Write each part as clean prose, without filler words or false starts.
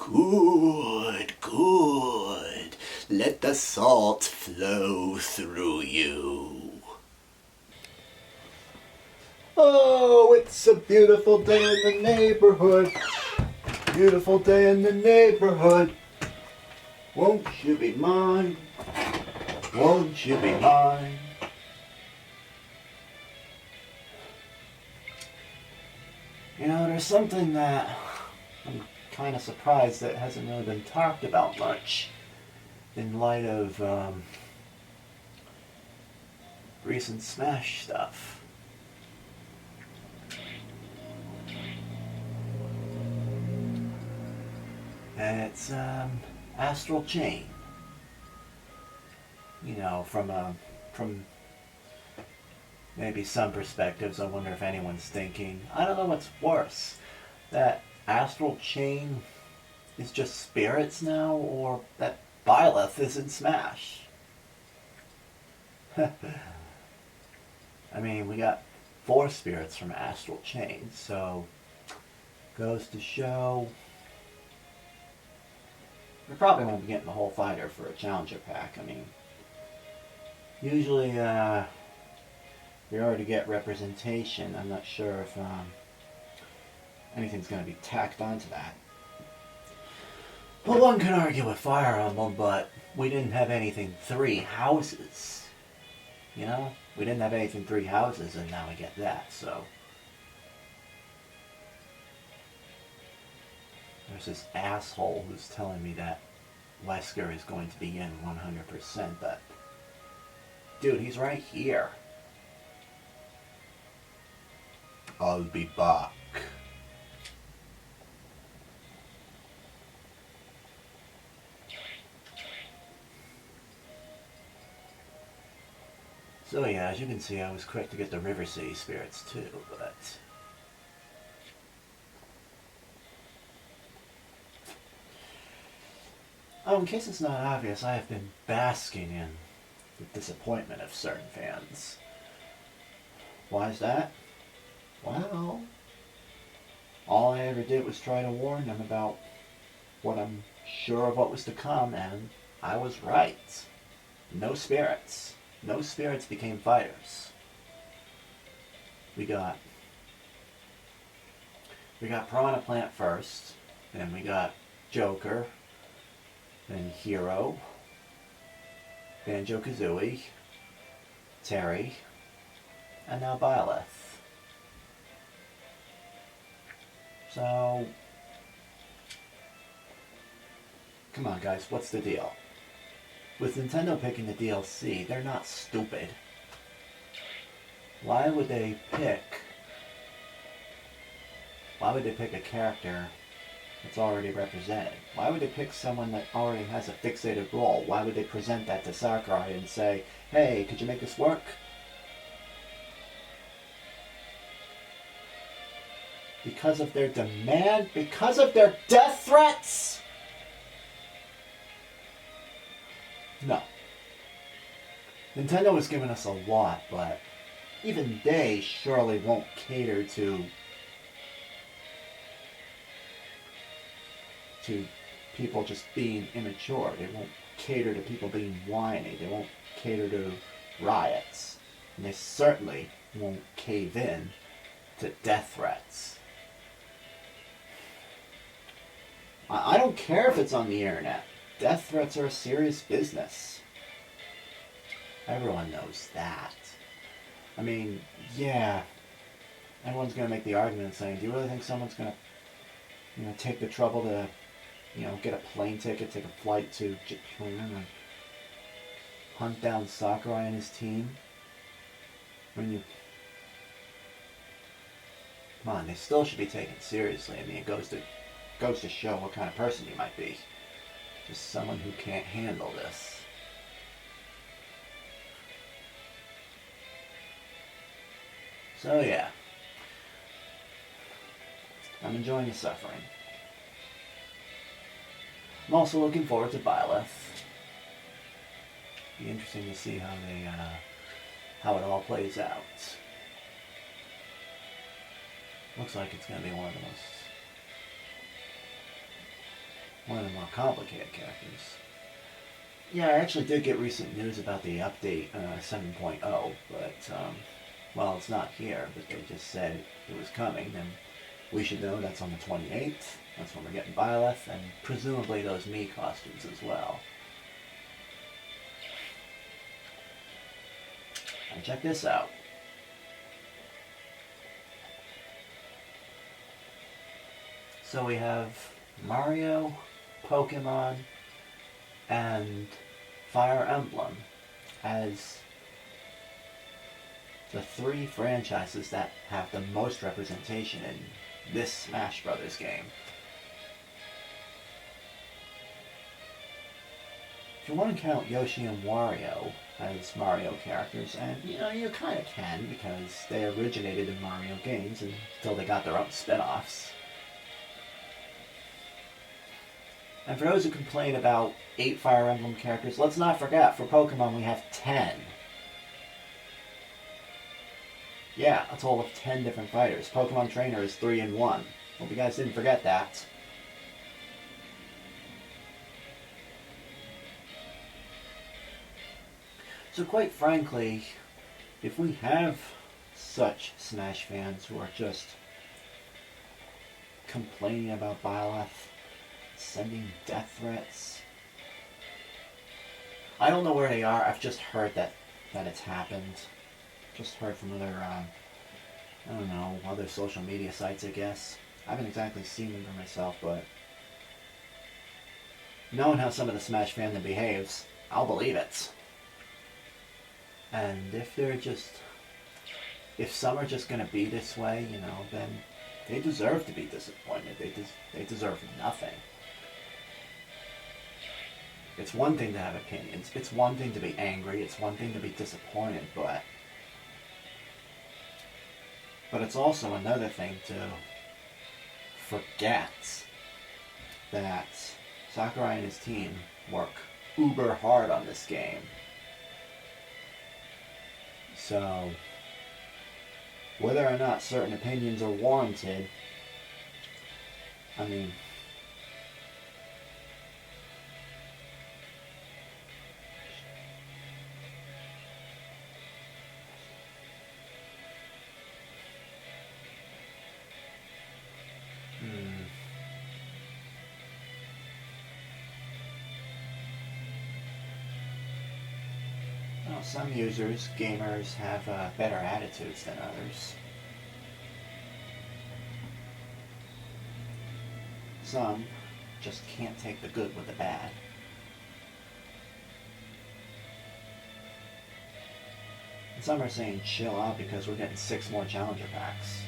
Good, good. Let the salt flow through you. Oh, it's a beautiful day in the neighborhood. Beautiful day in the neighborhood. Won't you be mine? Won't you be mine? You know, there's something that I'm kind of surprised that hasn't really been talked about much in light of recent Smash stuff. And it's Astral Chain. You know, from maybe some perspectives, I wonder if anyone's thinking, I don't know what's worse, that Astral Chain is just spirits now, or that Byleth is in Smash. I mean, we got 4 spirits from Astral Chain, so goes to show we probably won't be getting the whole fighter for a challenger pack. I mean, usually we already get representation. I'm not sure if anything's going to be tacked onto that. Well, one could argue with Fire Emblem, but we didn't have anything 3 houses. You know? We didn't have anything 3 houses, and now we get that, so. There's this asshole who's telling me that Wesker is going to be in 100%, but dude, he's right here. I'll be back. So yeah, as you can see, I was quick to get the River City spirits too, but oh, in case it's not obvious, I have been basking in the disappointment of certain fans. Why is that? Well, all I ever did was try to warn them about what I'm sure of what was to come, and I was right. No spirits. No spirits became fighters. We got Piranha Plant first, then we got Joker, then Hero, Banjo-Kazooie, Terry, and now Byleth. So, come on guys, what's the deal? With Nintendo picking the DLC, they're not stupid. Why would they pick a character that's already represented? Why would they pick someone that already has a fixated role? Why would they present that to Sakurai and say, hey, could you make this work? Because of their demand? Because of their death threats? No. Nintendo has given us a lot, but even they surely won't cater to people just being immature. They won't cater to people being whiny. They won't cater to riots. And they certainly won't cave in to death threats. I don't care if it's on the internet. Death threats are a serious business. Everyone knows that. I mean, yeah, everyone's going to make the argument saying, do you really think someone's going to, take the trouble to, get a plane ticket, take a flight to Japan and hunt down Sakurai and his team? Come on, they still should be taken seriously. I mean, it goes to show what kind of person you might be. Just someone who can't handle this. So yeah, I'm enjoying the suffering. I'm also looking forward to Byleth. Be interesting to see how it all plays out. Looks like it's going to be one of the most one of the more complicated characters. Yeah, I actually did get recent news about the update 7.0, but, well, it's not here, but they just said it was coming, and we should know that's on the 28th. That's when we're getting Byleth, and presumably those Mii costumes as well. And check this out. So we have Mario, Pokemon, and Fire Emblem as the three franchises that have the most representation in this Smash Brothers game. If you want to count Yoshi and Wario as Mario characters, and you kind of can because they originated in Mario games until they got their own spin-offs. And for those who complain about 8 Fire Emblem characters, let's not forget, for Pokemon we have 10. Yeah, a total of 10 different fighters. Pokemon Trainer is 3 in 1. Hope you guys didn't forget that. So quite frankly, if we have such Smash fans who are just complaining about Byleth, sending death threats, I don't know where they are. I've just heard that it's happened. Just heard from other, I don't know, other social media sites, I guess. I haven't exactly seen them for myself, but knowing how some of the Smash fandom behaves, I'll believe it. And if some are just gonna be this way, then they deserve to be disappointed. They deserve nothing. It's one thing to have opinions. It's one thing to be angry. It's one thing to be disappointed, but it's also another thing to forget that Sakurai and his team work uber hard on this game. So, whether or not certain opinions are warranted, I mean, well, some users, gamers, have better attitudes than others. Some just can't take the good with the bad. And some are saying chill out because we're getting 6 more challenger packs.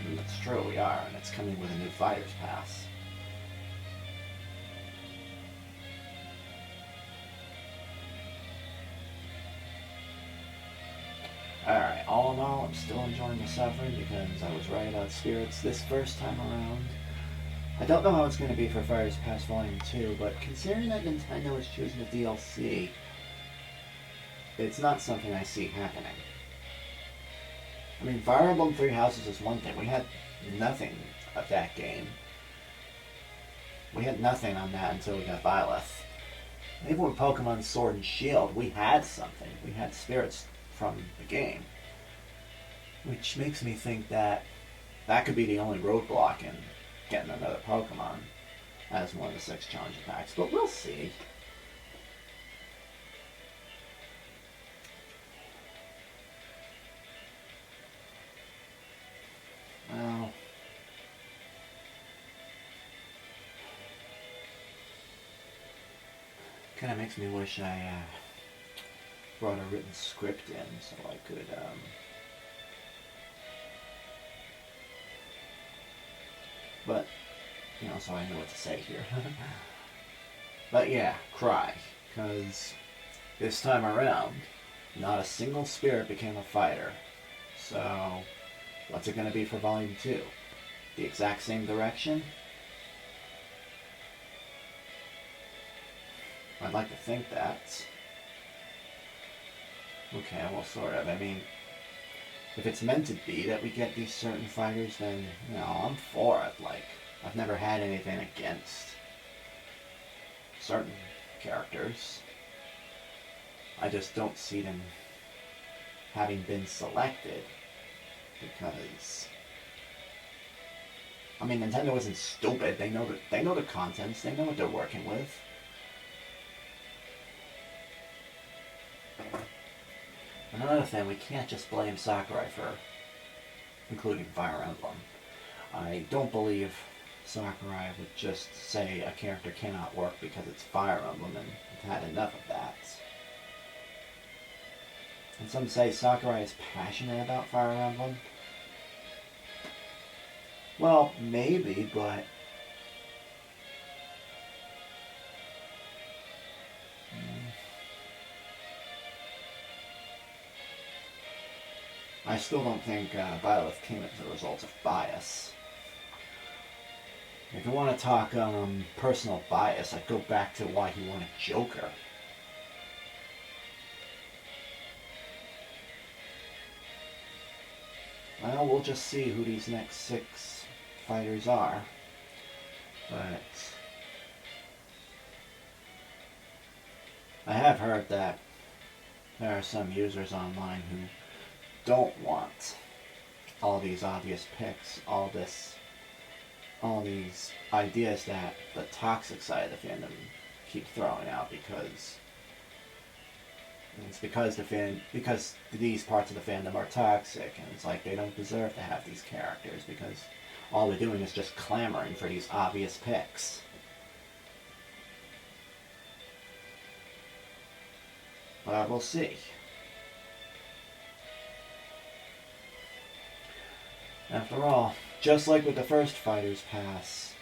And it's true, we are, and it's coming with a new Fighters Pass. Alright, all in all, I'm still enjoying the suffering because I was right about spirits this first time around. I don't know how it's going to be for Fighters Pass Volume 2, but considering that Nintendo is choosing a DLC, it's not something I see happening. I mean, Fire Emblem Three Houses is one thing. We had nothing of that game. We had nothing on that until we got Byleth. Even with Pokemon Sword and Shield, we had something. We had spirits from the game. Which makes me think that could be the only roadblock in getting another Pokemon as one of the 6 challenger packs. But we'll see. Well, kind of makes me wish I brought a written script in so I could but so I know what to say here. But yeah, cry, because this time around not a single spirit became a fighter. So what's it going to be for Volume 2? The exact same direction? I'd like to think that. Okay, well, sort of. I mean, if it's meant to be that we get these certain fighters, then, I'm for it. Like, I've never had anything against certain characters. I just don't see them having been selected because, I mean, Nintendo isn't stupid. They know the contents. They know what they're working with. Another thing, we can't just blame Sakurai for including Fire Emblem. I don't believe Sakurai would just say a character cannot work because it's Fire Emblem and have had enough of that. And some say Sakurai is passionate about Fire Emblem. Well, maybe, but I still don't think Byleth came as a result of bias. If you want to talk personal bias, I'd go back to why he wanted Joker. Well, we'll just see who these next 6 fighters are. But I have heard that there are some users online who don't want all these obvious picks, all these ideas that the toxic side of the fandom keep throwing out because these parts of the fandom are toxic, and it's like they don't deserve to have these characters because all they're doing is just clamoring for these obvious picks. But we'll see. After all, just like with the first Fighter's Pass,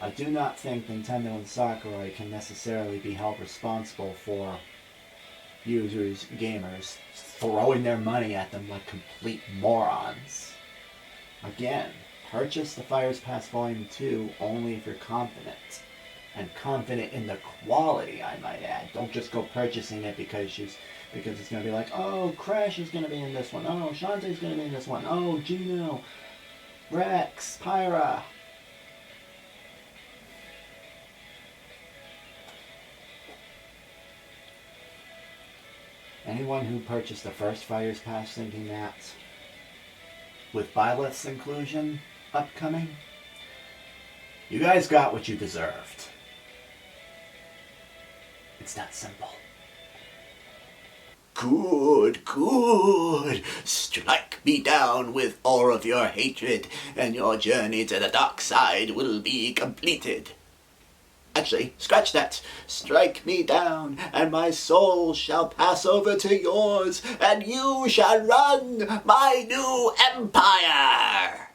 I do not think Nintendo and Sakurai can necessarily be held responsible for users, gamers, throwing their money at them like complete morons. Again, purchase the Fighter's Pass Volume 2 only if you're confident. And confident in the quality, I might add. Don't just go purchasing it because it's going to be like, oh, Crash is going to be in this one. Oh, Shantae's going to be in this one. Oh, Gino, Rex, Pyra. Anyone who purchased the first Fighter's Pass thinking that with Byleth's inclusion upcoming, you guys got what you deserved. It's that simple. Good, good. Strike me down with all of your hatred, and your journey to the dark side will be completed. Actually, scratch that. Strike me down, and my soul shall pass over to yours, and you shall run my new empire.